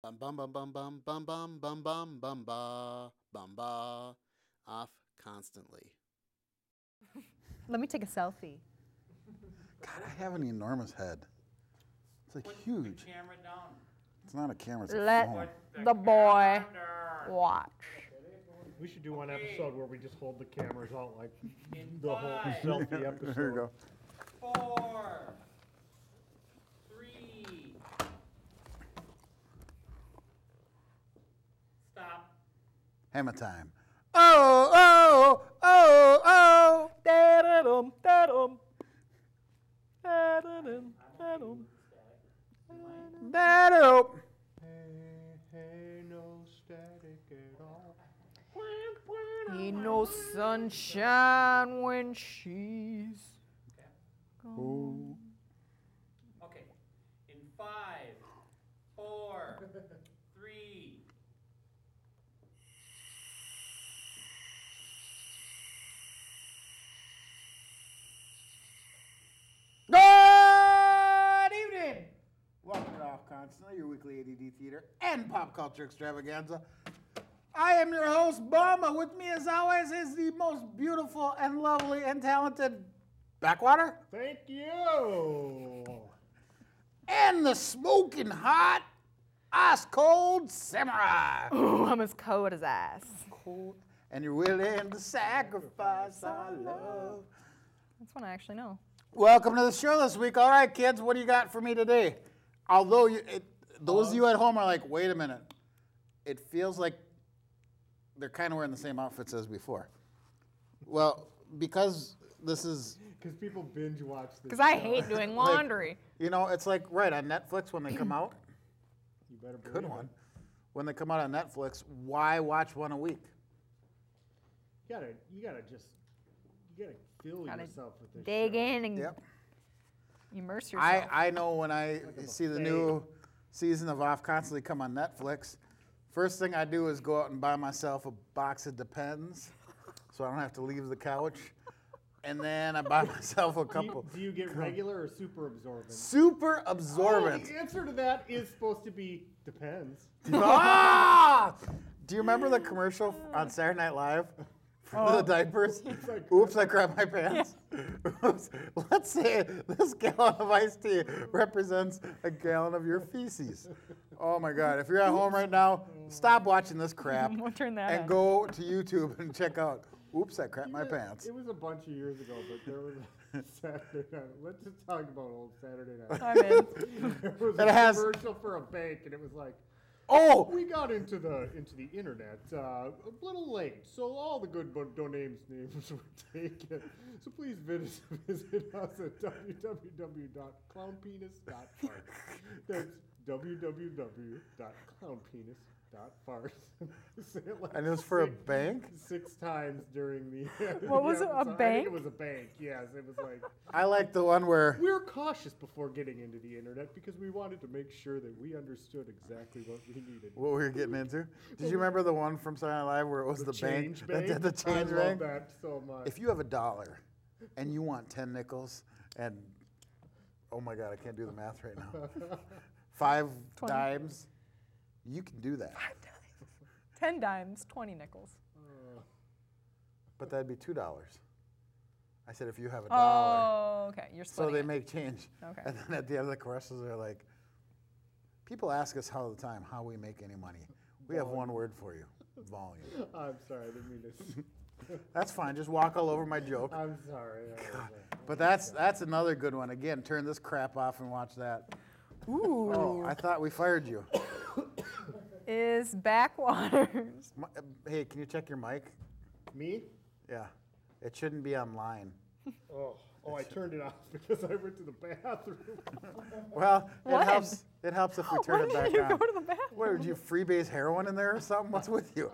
Bum bum bum bum bum bum bum bum bum bum ba bum ba. Off constantly. Let me take a selfie. God, I have an enormous head. It's like huge. The camera down. It's not a camera, it's a Let phone. the boy watch. We should do one episode where we just hold the cameras out like In the whole 5, selfie episode. There you go. 4, 3. Stop. Hammer time. Oh, oh, oh, oh. Da-da-dum, da-dum. Da-da-dum, da-dum. Da-do. Hey, no static at all. Ain't no sunshine when she's Ooh. Okay. In 5, 4, 3. Good evening. Welcome to Off Constantly, your weekly ADD theater and pop culture extravaganza. I am your host, Bamba. With me, as always, is the most beautiful and lovely and talented Backwater Thank you. and the smoking hot, ice cold samurai. Ooh, I'm as cold as ice. Cold, and you're willing to sacrifice our love. That's one I actually know. Welcome to the show this week. All right, kids, what do you got for me today? Although those of you at home are like, wait a minute, it feels like they're kind of wearing the same outfits as before. Well, because this is, Because people binge watch this. Because I show. hate doing laundry. you know, it's like right on Netflix when they come out. You better believe Good it. one. When they come out on Netflix, why watch one a week? You gotta fill Gotta yourself with this. Dig show. in and Yep. immerse yourself. I know when I Like a see the buffet. new season of Off Constantly come on Netflix, first thing I do is go out and buy myself a box of Depends so I don't have to leave the couch. And then I buy myself a couple. Do you get regular or super absorbent? Super Oh, absorbent. the answer to that is supposed to be depends. Ah! Do you remember the commercial on Saturday Night Live for the diapers? Oops, I grabbed my pants. Oops. Let's say this gallon of iced tea represents a gallon of your feces. Oh my God. If you're at home right now, stop watching this crap We'll turn that and on. go to YouTube and check out, oops, I crapped my pants. It was a bunch of years ago, but there was a Saturday night. Let's just talk about old Saturday night. I'm in. There was It a has- commercial for a bank, and it was like, Oh, we got into the internet a little late, so all the good domains names were taken. So please visit us at www.clownpenis.fart. That's www.clownpenis.fart. Say it like and it was for a bank? 6 times during the. What was it, a episode. I think bank? it was a bank. Yes, it was like. I like the one where We were cautious before getting into the internet because we wanted to make sure that we understood exactly what we needed. what we were getting into. Did you remember the one from Saturday Night Live where it was the bank Change that did the change I bank? love that so much. If you have $1 and you want 10 nickels and, oh my God, I can't do the math right now. 5 20. dimes, you can do that. 10 dimes, 20 nickels. But that'd be $2. I said if you have $1. Oh, okay. You're So splitting they it. make change. Okay. And then at the end of the commercials, they're like, people ask us all the time how we make any money. We have one word for you, volume. I'm sorry, I didn't mean to. That's fine, just walk all over my joke. I'm sorry. But that's another good one. Again, turn this crap off and watch that. Ooh. Oh, I thought we fired you. Is Backwaters. Hey, can you check your mic? Me? Yeah. It shouldn't be online. Oh, I turned it off because I went to the bathroom. Well, When? it helps if we turn When it back did you on. go to the bathroom? What, did you freebase heroin in there or something? What's with you?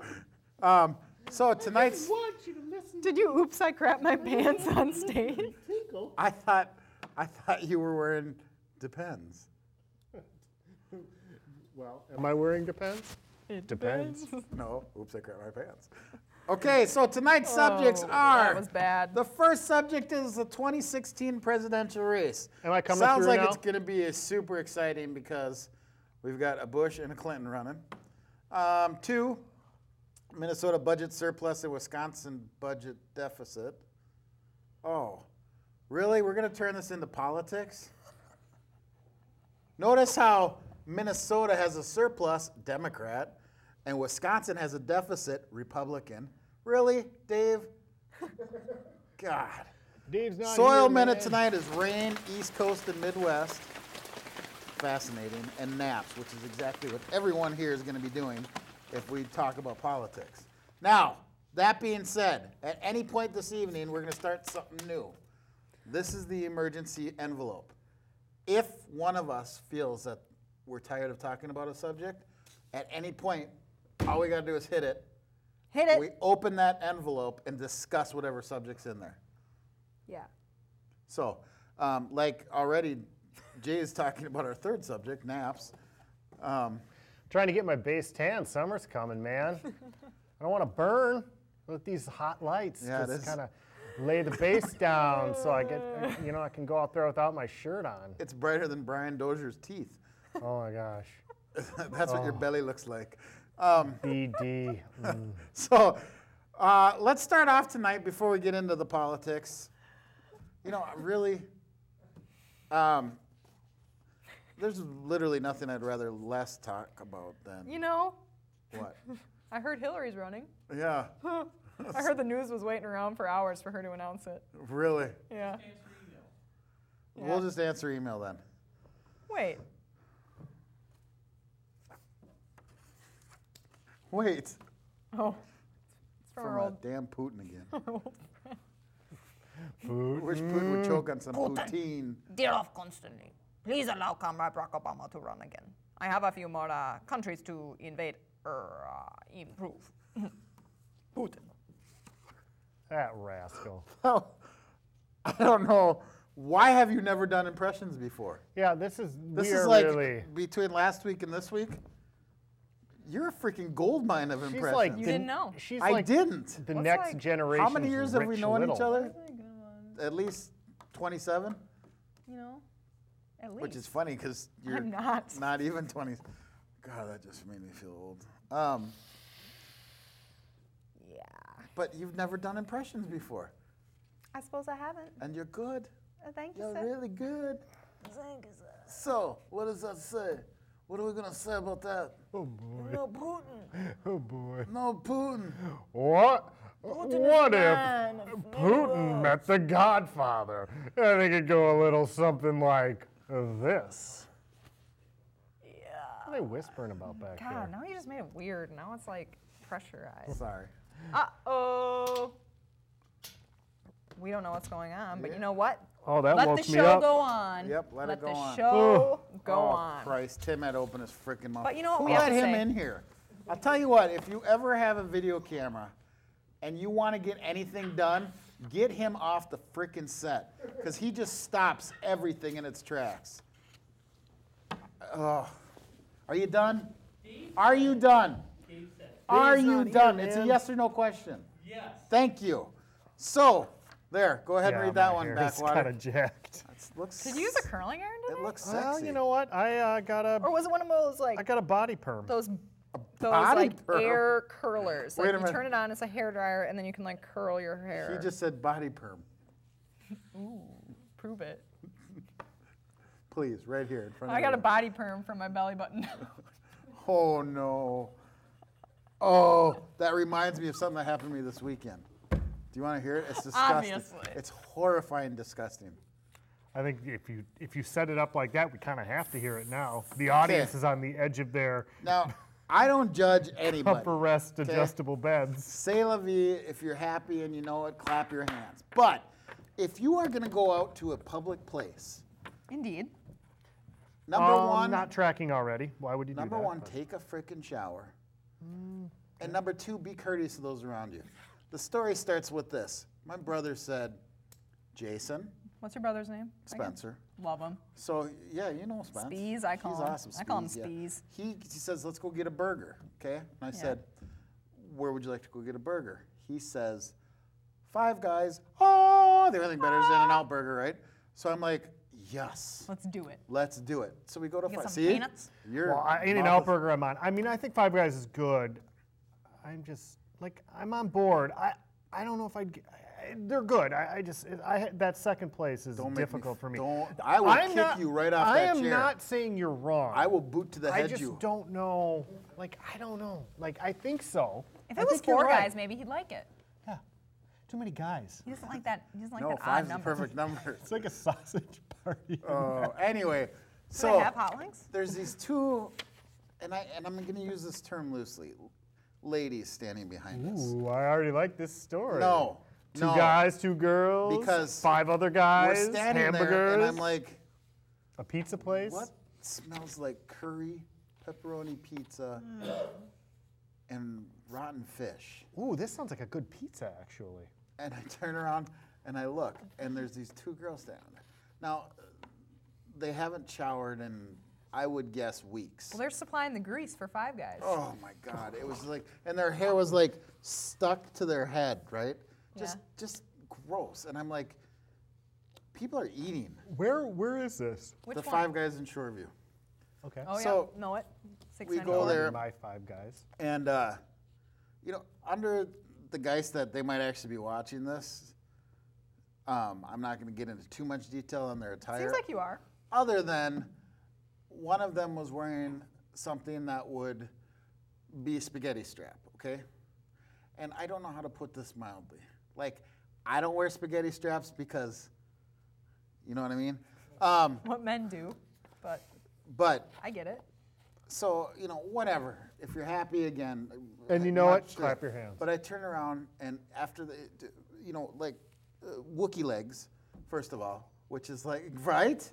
So tonight's, I want you to listen Did you oops, I crap my pants on stage? Tinkle. I thought you were wearing Depends. Well, am I wearing depends? It Depends. No, oops, I crapped my pants. Okay, so tonight's subjects Oh, are. that was bad. The first subject is the 2016 presidential race. Am I coming Sounds through like now? it's going to be super exciting because We've got a Bush and a Clinton running. 2, Minnesota budget surplus and Wisconsin budget deficit. Oh, really? We're going to turn this into politics? Notice how Minnesota has a surplus, Democrat, and Wisconsin has a deficit, Republican. Really, Dave? God. Dave's not Soil here, Minute man. tonight is rain, East Coast and Midwest. Fascinating. And naps, which is exactly what everyone here is going to be doing if we talk about politics. Now, that being said, at any point this evening, we're going to start something new. This is the emergency envelope. If one of us feels that we're tired of talking about a subject, at any point, all we got to do is hit it. Hit it. We open that envelope and discuss whatever subject's in there. Yeah. So, like already, Jay is talking about our third subject, naps. Trying to get my base tan. Summer's coming, man. I don't want to burn with these hot lights. Yeah, it Just is. kind of lay the base down so I get, I can go out there without my shirt on. It's brighter than Brian Dozier's teeth. Oh my gosh. That's what your belly looks like. BD. So, let's start off tonight before we get into the politics. Really, there's literally nothing I'd rather less talk about than You know, what? I heard Hillary's running. Yeah, I heard the news was waiting around for hours for her to announce it. really. Yeah. Answer email. We'll just answer email then. Wait. Wait, Oh. It's from from our old. damn Putin again. Food. Wish Putin would choke on some poutine. Dear off constantly. Please allow Comrade Barack Obama to run again. I have a few more countries to invade or improve. Putin. That rascal. Well, I don't know. Why have you never done impressions before? Yeah, this is This we is are like really. between last week and this week. You're a freaking gold mine of She's impressions. like You the- didn't know. She's I like didn't. the What's next like- generation. How many years have we known each other? You At least 27, know, at least. which is funny because you're I'm not. not even 20. God, that just made me feel old. Yeah. But you've never done impressions before, I suppose I haven't. and you're good. Thank you, You're sir. really good. Thank you, sir. So, what does that say? What are we gonna say about that? Oh boy. No Putin. Oh boy. No Putin. What? Putin is What a if man of many Putin worlds. met the Godfather? I think it'd go a little something like this. Yeah. What are they whispering about back God, there? now you just made it weird. Now it's like pressurized. Sorry. Uh-oh. We don't know what's going on, but Yeah. you know what? Oh, that Let woke the me show up. go on. Yep, let it go the on. show go Oh, on. Christ, Tim had to open his freaking mouth. But you know what Who we have let to him say? in here? I'll tell you what, if you ever have a video camera and you want to get anything done, get him off the freaking set because he just stops everything in its tracks. Oh. Are you done? Steve? Are you done? Steve said Are Dave's you not here, done? It's a man. yes or no question. yes. Thank you. So, there, go ahead and Yeah, read that my one, hair's Backwater. kind of jacked. Looks, Did you use a curling iron today? It looks sexy. Well, you know what? I got Or a was it one of those like body perm. those body like perm? air curlers? Wait Like a you minute. turn it on, it's a hair dryer, and then you can like curl your hair. He just said body perm. Ooh, prove it. Please, right here in front of I got a you. body perm from my belly button. Oh, no. Oh, that reminds me of something that happened to me this weekend. Do you want to hear it? It's disgusting. Obviously. It's horrifying disgusting. I think if you set it up like that, we kind of have to hear it now. The audience Okay. is on the edge of their Now, I don't judge anybody. upper rest adjustable beds. Say la vie. If you're happy and you know it, clap your hands. But if you are going to go out to a public place, Indeed. number one, Not tracking already. Why would you number do that? one, take a freaking shower. And number two, be courteous to those around you. The story starts with this. My brother said, Jason, What's your brother's name? Again? Spencer. Love him. So, yeah, you know Spence. Spees, I call He's him. awesome, I call him yeah. Spees. He says, let's go get a burger, okay? And I said, where would you like to go get a burger? He says, Five Guys. Oh, the only thing better is In-N-Out Burger, right? So I'm like, Yes. Let's do it. Let's do it. So we go to Get Five. some See? peanuts? You're In-N-Out mouth is- Burger I'm on. I mean, I think Five Guys is good. I'm just, like, I'm on board. I don't know if they're good. That second place is Don't make difficult for me. I will I'm kick not- you right off I that am chair. not saying you're wrong. I will boot to the head I just you. don't know. Like, I don't know. Like, I think so. If I it was think you're 4 right. guys, maybe he'd like it. Yeah. Too many guys. He doesn't like that. He doesn't like No, that odd five's the number. perfect number. It's like a sausage party. Anyway, Do so they have hot wings? there's these two, and I'm going to use this term loosely, ladies standing behind us. Ooh, I already like this story. No, Two no, guys, 2 girls, because 5 other guys, we're standing hamburgers, there, and I'm like, a pizza place. what smells like curry, pepperoni pizza, and rotten fish? Ooh, this sounds like a good pizza, actually. And I turn around and I look, and there's these 2 girls down there. Now, they haven't showered in, I would guess, weeks. Well, they're supplying the grease for 5 guys. Oh my God! It was like, and their hair was like stuck to their head, right? Just gross. And I'm like, people are eating. Where is this? Which The one? 5 Guys in Shoreview. Okay. Oh, So, yeah. Know it. we 694. go there. My 5 guys. And, under the guise that they might actually be watching this, I'm not going to get into too much detail on their attire. Seems like you are. Other than one of them was wearing something that would be a spaghetti strap, okay? And I don't know how to put this mildly. Like, I don't wear spaghetti straps because, you know what I mean? What men do, But, I get it. so, whatever. If you're happy again. And you know what? much Clap your hands. But I turn around, and after Wookie legs, first of all, which is like, right?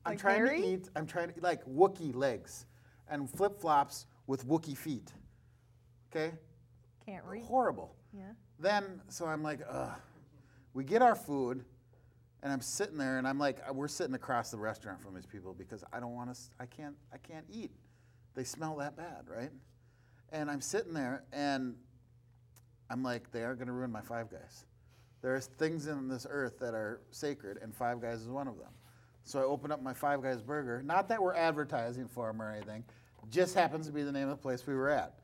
I'm Like trying hairy? to eat, like Wookie legs and flip-flops with Wookie feet. Okay? Can't read. Horrible. Yeah. Then, so I'm like, ugh. We get our food, and I'm sitting there, and I'm like, we're sitting across the restaurant from these people because I don't want to, I can't eat. They smell that bad, right? And I'm sitting there, and I'm like, they are going to ruin my 5 Guys. There's things in this earth that are sacred, and 5 Guys is one of them. So I open up my 5 Guys burger. Not that we're advertising for them or anything. Just happens to be the name of the place we were at.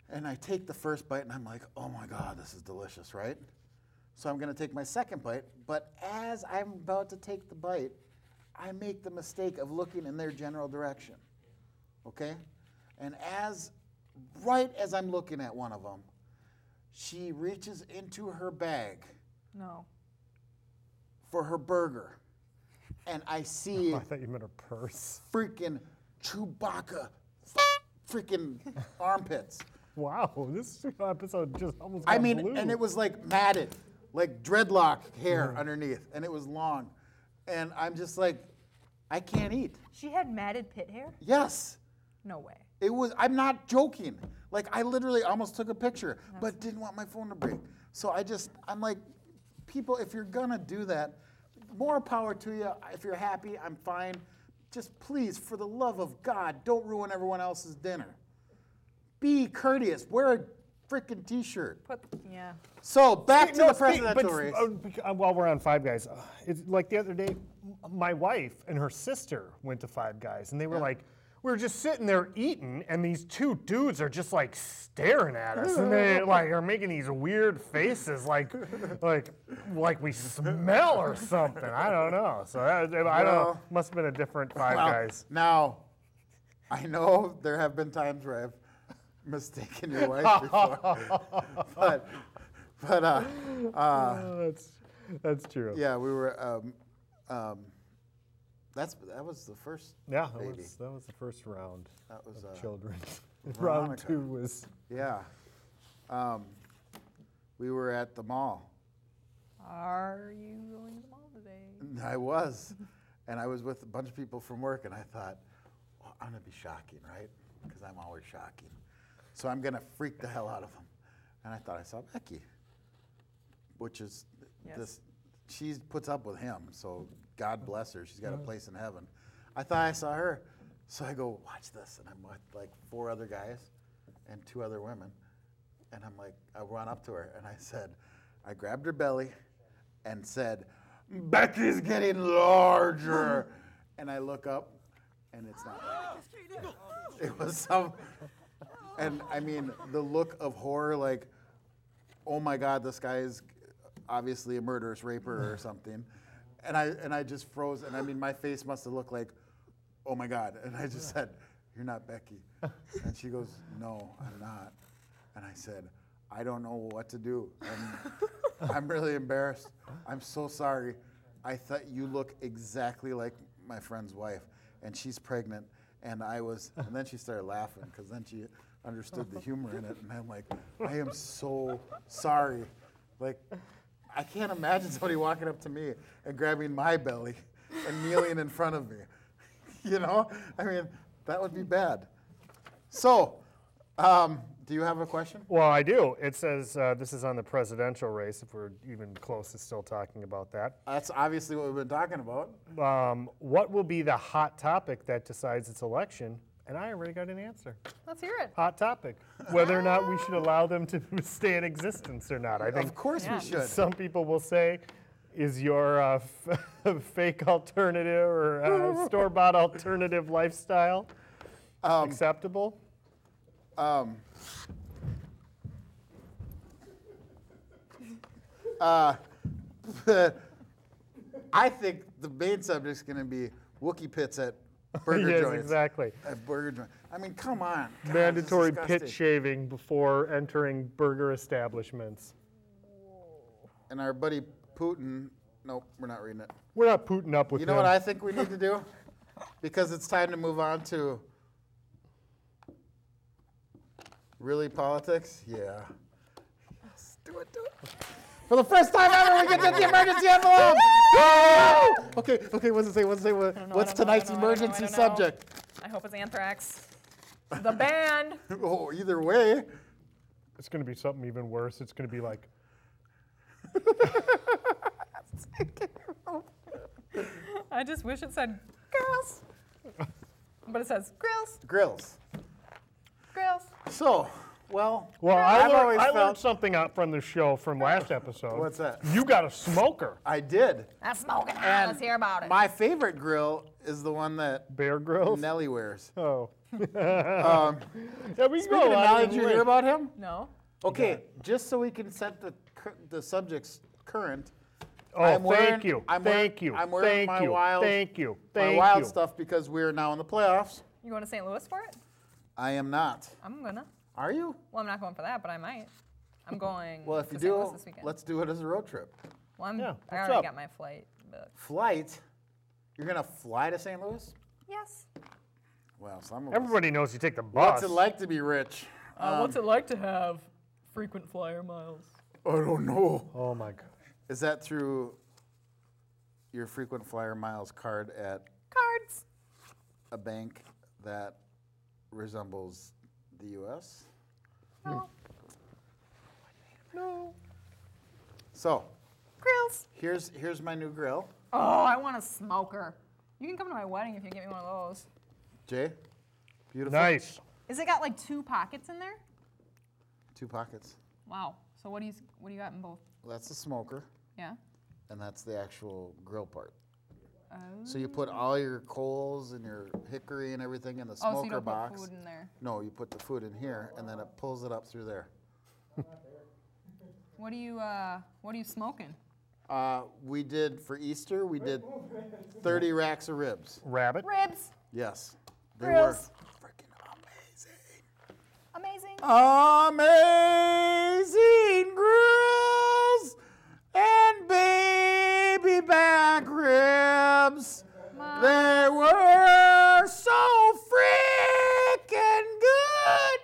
And I take the first bite, and I'm like, oh my God, this is delicious, right? So I'm going to take my second bite, but as I'm about to take the bite, I make the mistake of looking in their general direction, okay? And right as I'm looking at one of them, she reaches into her bag No. for her burger, and I see I thought you meant a purse. freaking Chewbacca freaking armpits. Wow, this episode just almost I got mean, blue. and it was like matted, like dreadlock hair underneath, and it was long. And I'm just like, I can't eat. She had matted pit hair? Yes, No way. it was, I'm not joking. Like, I literally almost took a picture, but didn't want my phone to break. So I'm like, people, if you're gonna do that, more power to you. If you're happy, I'm fine. Just please, for the love of God, don't ruin everyone else's dinner. Be courteous. Wear a freaking t-shirt. Yeah. So back to the But presidential race. while we're on 5 Guys, it's like the other day, my wife and her sister went to 5 Guys, and they were like, we were just sitting there eating, and these 2 dudes are just like staring at us, and they like are making these weird faces, like we smell or something. I don't know. So I don't know. Must have been a different 5 Guys. Now, I know there have been times where I've mistaken your wife before, but That's true. yeah, we were. That was the first. Yeah, baby. that was the first round That was of children. Round Veronica. 2 was. Yeah. We were at the mall. Are you going to the mall today? I was, and I was with a bunch of people from work, and I thought, well, I'm gonna be shocking, right? Because I'm always shocking. So I'm gonna freak the hell out of them. And I thought I saw Becky, which is Yes. this. She puts up with him, so God bless her. She's got a place in heaven. I thought I saw her, so I go, watch this, and I'm with like 4 other guys and 2 other women, and I'm like, I run up to her, and I said, I grabbed her belly and said, Becky's getting larger. And I look up, and it's not Becky. It was some, and I mean, the look of horror, like, oh my God, this guy is obviously a murderous raper or something. And I just froze, and I mean, my face must have looked like, oh my God. And I just said, you're not Becky. And she goes, no, I'm not. And I said, I don't know what to do. I'm really embarrassed. I'm so sorry. I thought you look exactly like my friend's wife, and she's pregnant. And then she started laughing, because then she understood the humor in it. And I'm like, I am so sorry. Like, I can't imagine somebody walking up to me and grabbing my belly and kneeling in front of me. You know? I mean, that would be bad. So, do you have a question? Well, I do. It says this is on the presidential race, if we're even close to still talking about that. That's obviously what we've been talking about. What will be the hot topic that decides its election? And I already got an answer. Let's hear it. Hot topic. Whether or not we should allow them to stay in existence or not. I think Of course Yeah. we should. some people will say, is your fake alternative or store-bought alternative lifestyle acceptable? I think the main subject is going to be Wookie pits at burger Yes, joints. exactly. At burger joints. I mean, come on. God, Mandatory this is pit disgusting. shaving before entering burger establishments. And our buddy Putin, nope, we're not reading it. We're not putting up with You know him. what I think we need to do? Because it's time to move on to really politics? Yeah. Yes, do it. For the first time ever, we get to the emergency envelope! Okay, what's it say? What's tonight's I don't know. emergency subject? I hope it's anthrax. The band. Oh, either way. It's going to be something even worse. It's going to be like, I just wish it said girls. But it says grills. Grills. Grills. So, well, I I've always learned felt- something out from the show from last episode. What's that? You got a smoker. I did. That's smoking hot. And Let's hear about it. my favorite grill is the one that Bear Grylls? Nelly wears. Oh. Yeah, we Speaking go of a lot Nelly, of did you ways. hear about him? No. Okay, just so we can set the subjects current. Oh, I'm wearing- thank you. I'm Thank wearing- you. I'm wearing Thank my you. wild- Thank you. My Thank wild you. stuff, because we're now in the playoffs. You going to St. Louis for it? I am not. I'm gonna. Are you? Well, I'm not going for that, but I might. I'm going Well, if to you St. Louis do, this weekend. let's do it as a road trip. Well, Yeah, I what's already up? got my flight booked. Flight? You're gonna fly to St. Louis? Yes. Well, some of Everybody knows you take the us. bus. What's it like to be rich? What's it like to have frequent flyer miles? I don't know. Oh, my gosh. Is that through your frequent flyer miles card at Cards. a bank that resembles the U.S.? No. No. So, Grills. here's my new grill. Oh, I want a smoker. You can come to my wedding if you get me one of those. Jay, beautiful. Nice. Is it got like 2 pockets in there? 2 pockets. Wow. So what do you got in both? That's the smoker, Yeah. and that's the actual grill part. So you put all your coals and your hickory and everything in the Oh, so you smoker don't box. put food in there. No, you put the food in here, and then it pulls it up through there. What are you smoking? We did for Easter. We did 30 racks of ribs. Rabbit. Ribs. Yes, they Grills. were freaking Amazing. amazing grills and baby back ribs. They were so freaking good.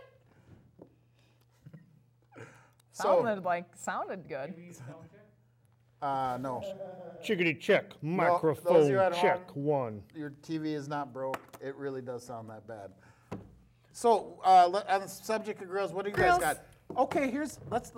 Sounded good. No, Chickadee check. those Microphone of you at check. home- 1. your TV is not broke. It really does sound that bad. So, on the subject of grills, what do you Grills. guys got? Okay, let's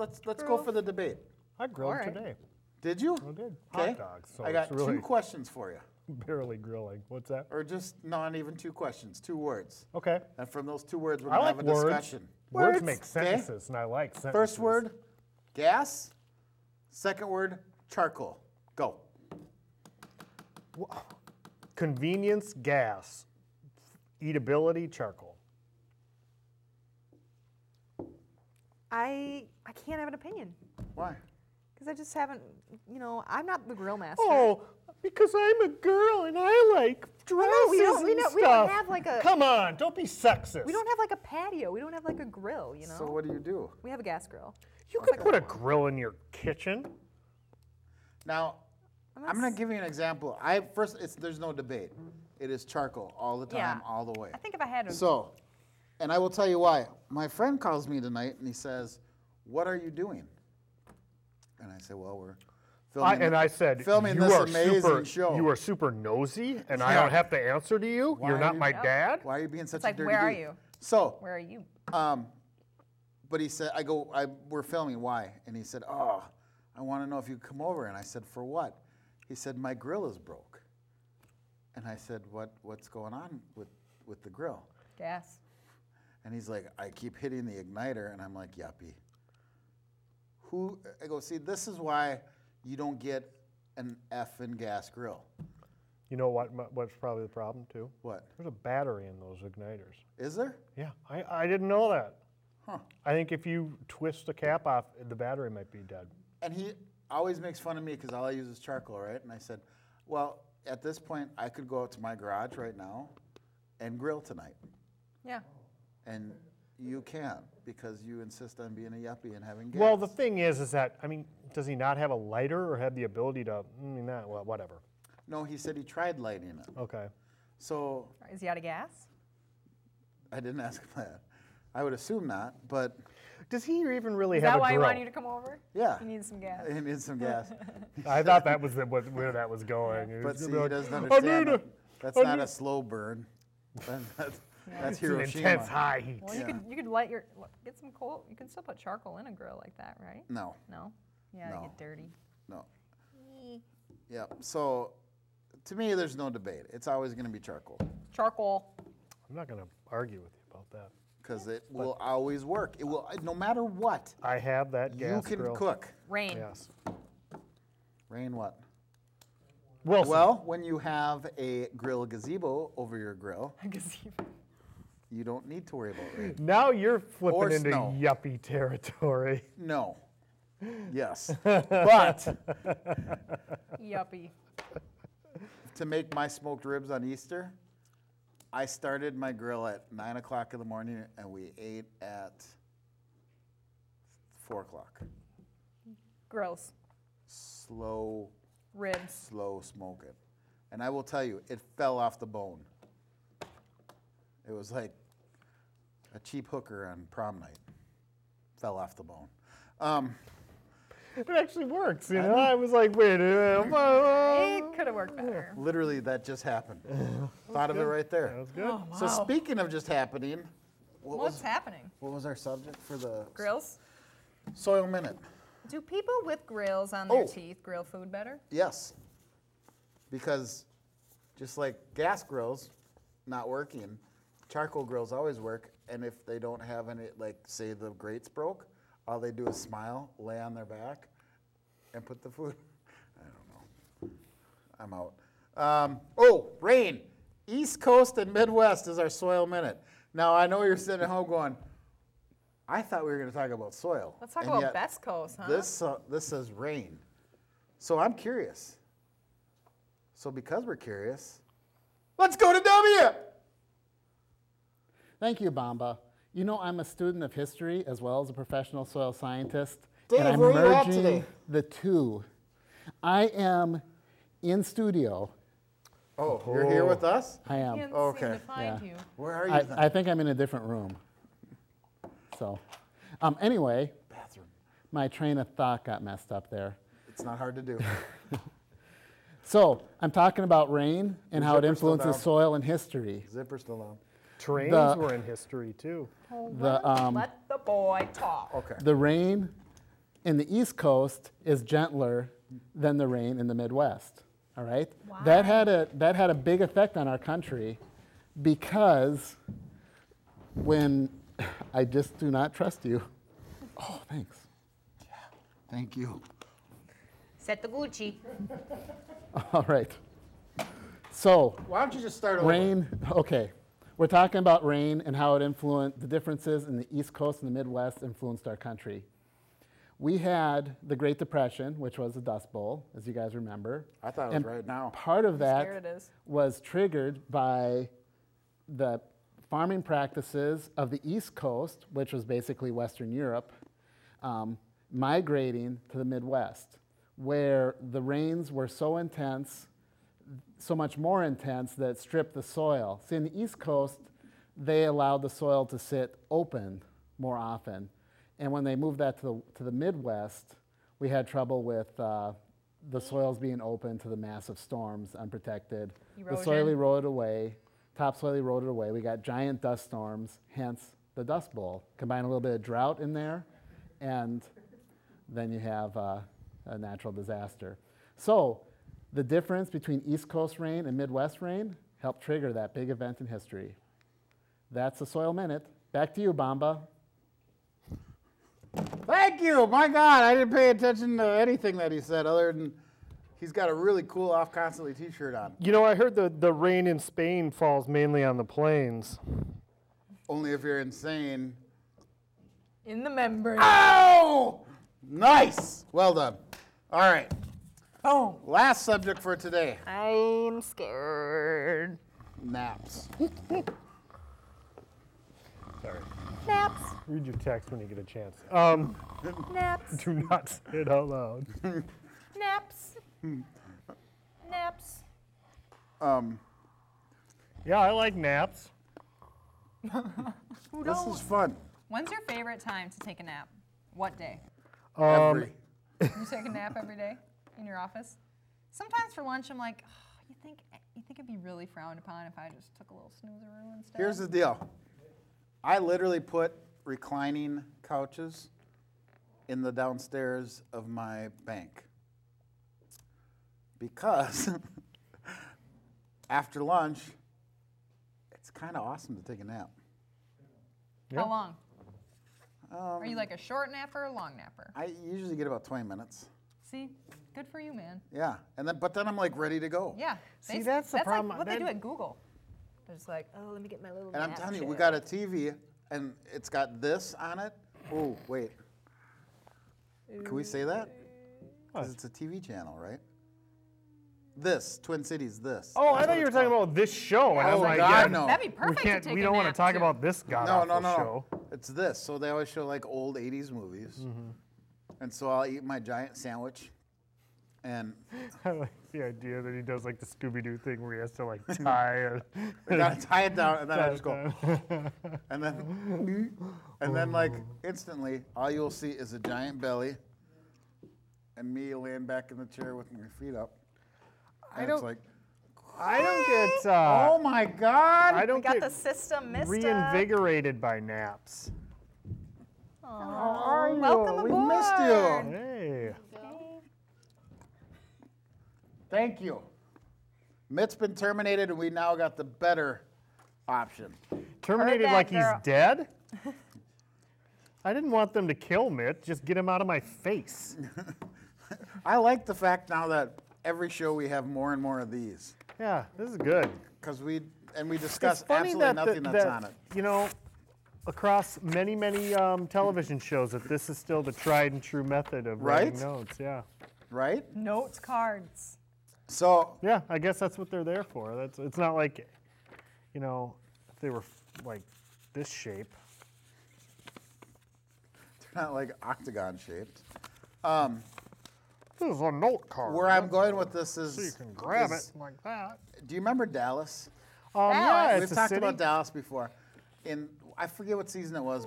go for the debate. I grilled Alright. today. Did you? I did. Okay. Hot dogs. So I got it's really 2 questions for you, barely grilling. What's that? or just not even 2 questions, 2 words. Okay. And from those 2 words, we're I gonna like have a words. discussion. Words make sentences, and I like sentences. First word, gas. Second word, charcoal. Go. Convenience, gas. Eatability, charcoal. I can't have an opinion Why? because I just haven't. I'm not the grill master. Oh, because I'm a girl and I like dresses we don't and we stuff. don't have like a. Come on, don't be sexist. We don't have like a patio. We don't have like a grill. So what do you do? We have a gas grill. You could put a grill in your kitchen. Now, I'm going to give you an example. There's no debate. It is charcoal all the time, Yeah. all the way. I think if I had a. So, and I will tell you why. My friend calls me tonight and he says, "What are you doing?" And I said, "Well, we're filming." I said, filming you this are amazing super, show. You are super nosy, and I Yeah. don't have to answer to you. Why You're are not you- my Yep. dad. Why are you being such It's a like, dirty where are dude? you? So, Where are you? but he said, we're filming. Why? And he said, "Oh, I want to know if you come over." And I said, "For what?" He said, "My grill is broke." And I said, "What's going on with the grill?" Gas. And he's like, "I keep hitting the igniter." And I'm like, "Yuppie." I go, "See, this is why you don't get an effing gas grill." You know what's probably the problem too? What? There's a battery in those igniters. Is there? Yeah, I didn't know that. Huh. I think if you twist the cap off, the battery might be dead. And he always makes fun of me because all I use is charcoal, right? And I said, "Well, at this point, I could go out to my garage right now and grill tonight." Yeah. And you can't because you insist on being a yuppie and having gas. Well, the thing is that, I mean, does he not have a lighter or have the ability to, well, whatever. No, he said he tried lighting it. Okay. So Is he out of gas? I didn't ask him that. I would assume not, but Does he even really Is have that a why drill? you want you to come over? yeah, He needs some gas. he needs some gas. I thought that was where that was going. It But was see, gonna he be like, doesn't "I understand need that. That's I not need-" a slow burn. That's It's an Hiroshima. intense high heat. Well, Yeah. you could light get some coal. You can still put charcoal in a grill like that, right? No, No. Yeah, No. they get dirty. no. Yeah. So to me, there's no debate. It's always going to be charcoal Charcoal. I'm not going to argue with you about that. because it will always work. It will, no matter what. I have that You gas can grill. cook. Rain. Yes. Rain what? Wilson. Well, when you have a grill gazebo over your grill, Gazebo. you don't need to worry about rain. Now you're flipping Or into snow. yuppie territory. No. Yes. But Yuppie. to make my smoked ribs on Easter, I started my grill at 9 o'clock in the morning and we ate at 4 o'clock. Gross. Slow Ribs. smoke it. And I will tell you, it fell off the bone. It was like a cheap hooker on prom night. Fell off the bone. It actually works, you know? I was like, wait a minute. It could have worked better. Literally, that just happened. Thought of it right there. That was good. Oh, wow. So speaking of just happening, What's happening? what was our subject for the Grills? soil minute? Do people with grills on their Oh. teeth grill food better? Yes. Because just like gas grills not working, charcoal grills always work. And if they don't have any, like say the grates broke, all they do is smile, lay on their back, and put the food. I don't know. I'm out. Rain. East Coast and Midwest is our soil minute. Now I know you're sitting at home going, I thought we were going to talk about soil. Let's talk and about yet Best Coast, huh? This says rain. So I'm curious. So because we're curious, let's go to W. Thank you, Bamba. You know, I'm a student of history as well as a professional soil scientist. Dave, and I'm where are you at merging today? the two. I am in studio. Oh, you're here with us? I am. Can't Okay. seem to find Yeah. you. Where are you then? I think I'm in a different room. So, anyway, Bathroom. my train of thought got messed up there. It's not hard to do. So, I'm talking about rain and how it zipper's still influences down. soil and history. Zipper still on. Trains The- were in history too. Let the boy talk. Okay. The rain in the East Coast is gentler than the rain in the Midwest. All right? That had a big effect on our country because when I just do not trust you. Oh, thanks. Thank you. Set the Gucci. All right. So Why don't you just start over? rain, okay. We're talking about rain and how it influenced, the differences in the East Coast and the Midwest influenced our country. We had the Great Depression, which was the Dust Bowl, as you guys remember. I thought it was And right now. part of scared it that is. was triggered by the farming practices of the East Coast, which was basically Western Europe, migrating to the Midwest, where the rains were so intense, so much more intense that it stripped the soil. See, in the East Coast, they allowed the soil to sit open more often. And when they moved that to the Midwest, we had trouble with the soils being open to the massive storms, unprotected. The soil Erosion. eroded away, topsoil eroded away. We got giant dust storms, hence the Dust Bowl. Combine a little bit of drought in there, and then you have a natural disaster. So the difference between East Coast rain and Midwest rain helped trigger that big event in history. That's the Soil Minute. Back to you, Bamba. Thank you. My God, I didn't pay attention to anything that he said other than he's got a really cool Off Constantly t-shirt on. You know, I heard the rain in Spain falls mainly on the plains. Only if you're insane. In the membrane. Oh! Nice. Well done. All right. Boom. Last subject for today. I'm scared. Naps. Sorry. Naps. Read your text when you get a chance. Naps. Do not say it out loud. Naps. Naps. Yeah, I like naps. This is fun. When's your favorite time to take a nap? What day? Every. You take a nap every day in your office? Sometimes for lunch I'm like, oh, you think it'd be really frowned upon if I just took a little snoozeroo instead? Here's the deal. I literally put reclining couches in the downstairs of my bank because after lunch, it's kind of awesome to take a nap. How long? Are you like a short napper or a long napper? I usually get about 20 minutes. See, good for you, man. Yeah, but then I'm like ready to go. Yeah. See, that's the problem. Like what they That- do at Google. They're just like, oh, let me get my little. And I'm nap telling you, chair. we got a TV and it's got this on it. Oh, wait. Can we say that? Because it's a TV channel, right? This, Twin Cities, this. Oh, I That's thought what you were it's talking called. about this show, and Oh, I'm like, God, yeah, no. That'd be we perfect can't. to take We a don't want to nap, talk too. about this god No, awful no, no. show. It's this. So they always show like old 80s movies. And so I'll eat my giant sandwich. And I like the idea that he does like the Scooby-Doo thing where he has to like tie. I gotta tie it down and then I just go. And then like instantly, all you'll see is a giant belly and me laying back in the chair with my feet up. And it's don't- like, I don't get. oh my God. I don't We got get the system missed. reinvigorated by naps. How are you? Welcome We aboard. missed you. Hey. Thank you. Mitt's been terminated and we now got the better option. Terminated that, like girl. he's dead? I didn't want them to kill Mitt. Just get him out of my face. I like the fact now that every show we have more and more of these. Yeah, this is good. Because we discuss It's funny absolutely that, nothing that's on it. You know, across many, many television shows, that this is still the tried and true method of writing Right? notes. Yeah. Right? Notes cards. So, Yeah, I guess that's what they're there for. It's not like, you know, if they were like this shape. they're not like octagon shaped. This is a note card. Where I'm going with this is. So you can grab is- it like that. Do you remember Dallas? Yeah, Dallas. it's We've a talked city. about Dallas before. I forget what season it was,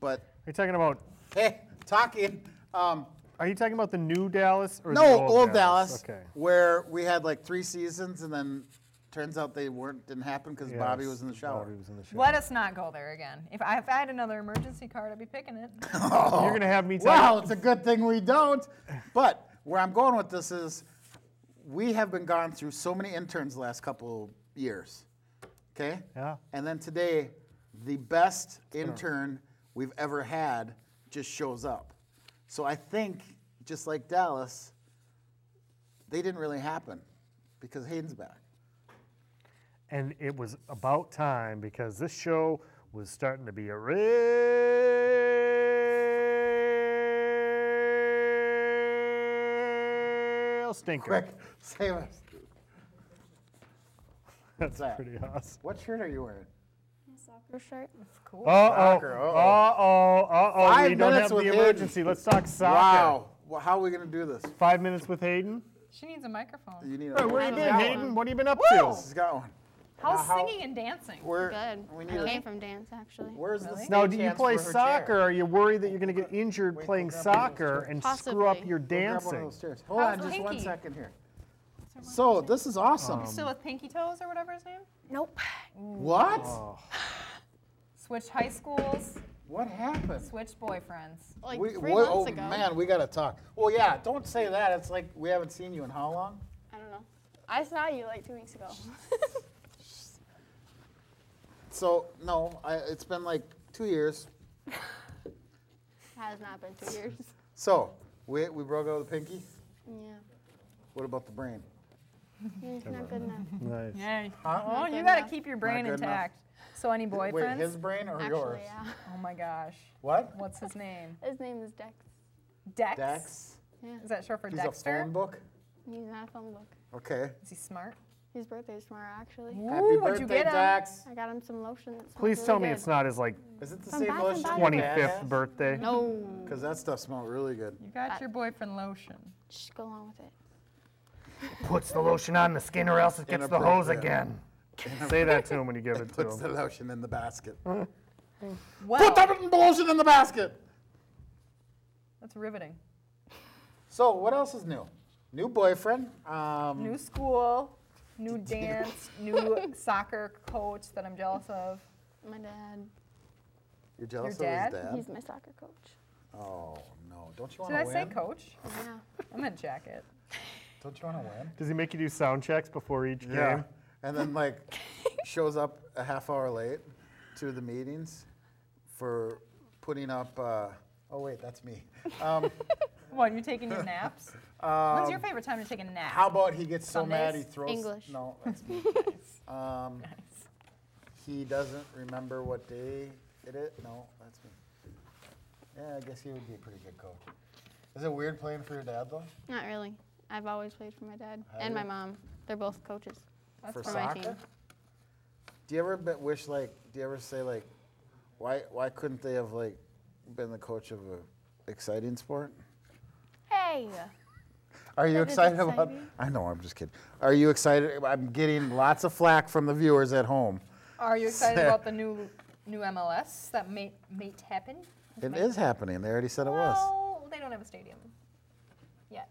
but Are you talking about? hey, talking. Are you talking about the new Dallas or No, the old Dallas, Okay. where we had like 3 seasons, and then turns out they didn't happen because Bobby Yes, was in the shower. Bobby was in the shower. Let us not go there again. If I had another emergency card, I'd be picking it. You're gonna have me tell Well, it's a good thing we don't. But where I'm going with this is, we have been gone through so many interns the last couple years. Okay. Yeah. And then today, the best intern we've ever had just shows up. So I think, just like Dallas, they didn't really happen because Hayden's back. And it was about time because this show was starting to be a real stinker. Quick, save us. That's that? pretty awesome. What shirt are you wearing? Soccer shirt. That's cool. Soccer, uh-oh. We 5 don't minutes have with the Hayden. emergency. Let's talk soccer. Wow. Well, how are we going to do this? 5 minutes with Hayden. She needs a microphone. You need Hey, where you I've been, got Hayden? one. What have you been up Woo! to? He's got one. How's how- singing and dancing? Where, Good. we need I a- came from dance, actually. Where's the Really? stage Now, do you hands play for her soccer? chair? Are you worried that you're going to get injured Wait, playing go grab one of those soccer chairs. and screw up Possibly. your Go grab one of dancing? those chairs. Hold How's on just one Pinky? second here. So, this is awesome. Still with Pinky Toes or whatever his name? Nope. What? Oh. Switched high schools, What happened? switched boyfriends. Like We, 3 oh, months ago. man, we got to talk. Well, yeah, don't say that. It's like we haven't seen you in how long? I don't know. I saw you like 2 weeks ago. So, no, it's been like 2 years. Has not been 2 years. So, we broke out with the pinky. Yeah. What about the brain? Not good enough. Nice. Yay. Huh? Oh, you good gotta enough. keep your brain good enough. intact. So any boyfriends? Wait, his brain or yours? Actually, yeah. Oh my gosh. What? What's his name? His name is Dex. Dex? Dex? Yeah. Is that short for He's a Dexter? phone book? He's not a phone book. Okay. Is he smart? His birthday's tomorrow, actually. Happy Ooh, what'd you birthday, get him? Dex. I got him some lotion. That smells Please really tell me good. it's not his like Is it the From same Bath lotion and your Body. dad 25th has? birthday. No. Because that stuff smelled really good. You got your boyfriend lotion. Just go along with it. Puts the lotion on the skin or else it gets the hose Inappropriate. again. Say that to him when you give it to Puts him. the lotion in the basket. Well, Put the lotion in the basket! that's riveting. So, what else is new? New boyfriend. New school, new dance, new soccer coach that I'm jealous of. My dad. You're jealous Your of his dad? dad? He's my soccer coach. Oh, no. Don't you want Did to I win? say coach? Yeah. I meant jacket. Don't you want to win? Does he make you do sound checks before each Yeah. game? And then, like, shows up a half hour late to the meetings for putting up, oh, wait, that's me. What, you taking your naps? When's your favorite time to take a nap? How about he gets so mad he Sundays? throws... English. No, that's me. He doesn't remember what day it is. No, that's me. Yeah, I guess he would be a pretty good coach. Is it weird playing for your dad, though? Not really. I've always played for my dad Have and you? my mom. They're both coaches. For for my soccer? team. Do you ever wish, like, do you ever say, like, why couldn't they have, like, been the coach of a exciting sport? Hey! Are you That is excited about? exciting. I know, I'm just kidding. Are you excited? I'm getting lots of flack from the viewers at home. Are you excited about the new MLS that may happen? It is happening. They already said it was. Well, they don't have a stadium yet,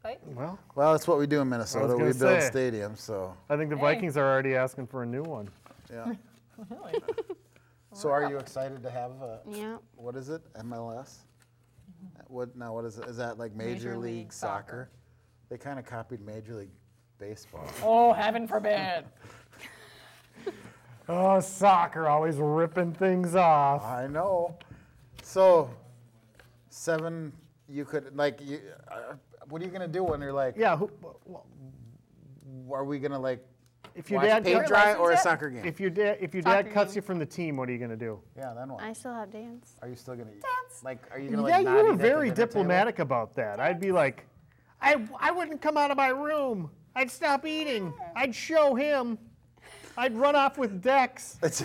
right? Well, Well, that's what we do in Minnesota. We gonna build say. stadiums, so I think the Hey. Vikings are already asking for a new one. yeah. Really? So are you excited to have a, Yeah. what is it, MLS? What is it? Is that like Major League Soccer? They kind of copied Major League Baseball. Oh, heaven forbid. Oh, soccer, always ripping things off. I know. So, 7, you could, like, what are you going to do when you're like, Yeah, are we going to, like, if your watch dad paint Your dry or a license yet? soccer game? if your dad Soccer cuts game. you from the team, what are you gonna do? Yeah, then what? I still have dance. Are you still going to Dance. Like, are you going to, Yeah, like, you not were eat at the very dinner table? diplomatic about that. I'd be like, I wouldn't come out of my room. I'd stop eating. I'd show him. I'd run off with Dex. It's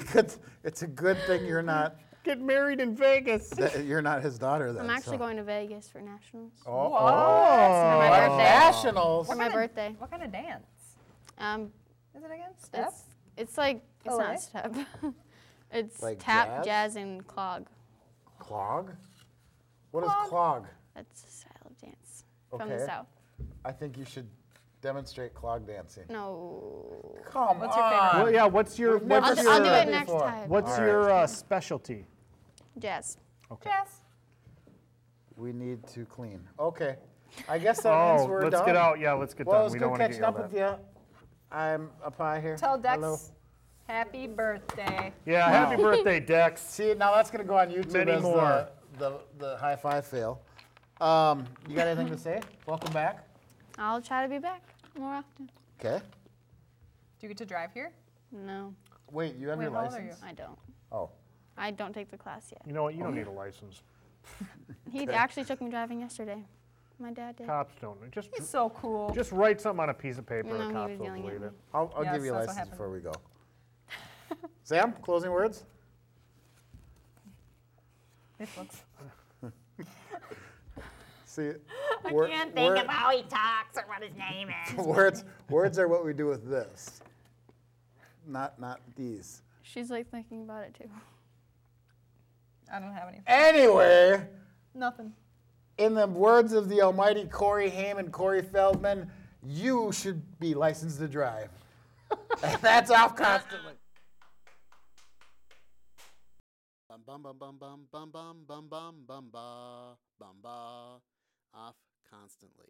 a good thing you're not Get married in Vegas. you're not his daughter then. I'm actually so. going to Vegas for nationals. Oh, For my birthday. nationals. For my birthday. What kind of dance? Is it again? Step? It's like, it's Ballet? not step. It's Like tap, jazz? jazz, and clog. Clog? What is Clog. clog? That's a style of dance from the Okay. South. I think you should demonstrate clog dancing. No. Come What's your on. favorite? Well, yeah. What's your We've never I'll, what's seen I'll do your that it next before. time. what's All your right. specialty? Jazz. Jazz. We need to clean. Okay. I guess that means Oh, we're let's done. get out. Yeah, let's get Well, done. it's We good don't want to catching get up yelled with at. you. I'm a pie here. Tell Dex Hello. happy birthday. Yeah, happy birthday, Dex. See, now that's going to go on YouTube Many as more. the high five fail. You got anything to say? Welcome back. I'll try to be back more often. Okay. Do you get to drive here? No, Wait, you have Wait, your how old are you? license? I don't. Oh. I don't take the class yet. You know what? You don't need a license. He actually took me driving yesterday. My dad did. Cops don't. Just He's so cool. just write something on a piece of paper. No, The he cops was will yelling at believe me. it. I'll Yes, give you a that's what license happened. before we go. Sam, closing words? This looks. See, I can't think of how he talks or what his name is. words are what we do with this. Not these. She's like thinking about it too. I don't have any. Anyway, Nothing. in the words of the almighty Corey Haim and Corey Feldman, you should be licensed to drive. And that's off constantly. Bum bum bum bum bum bum bum bum bum ba bum ba. Off constantly.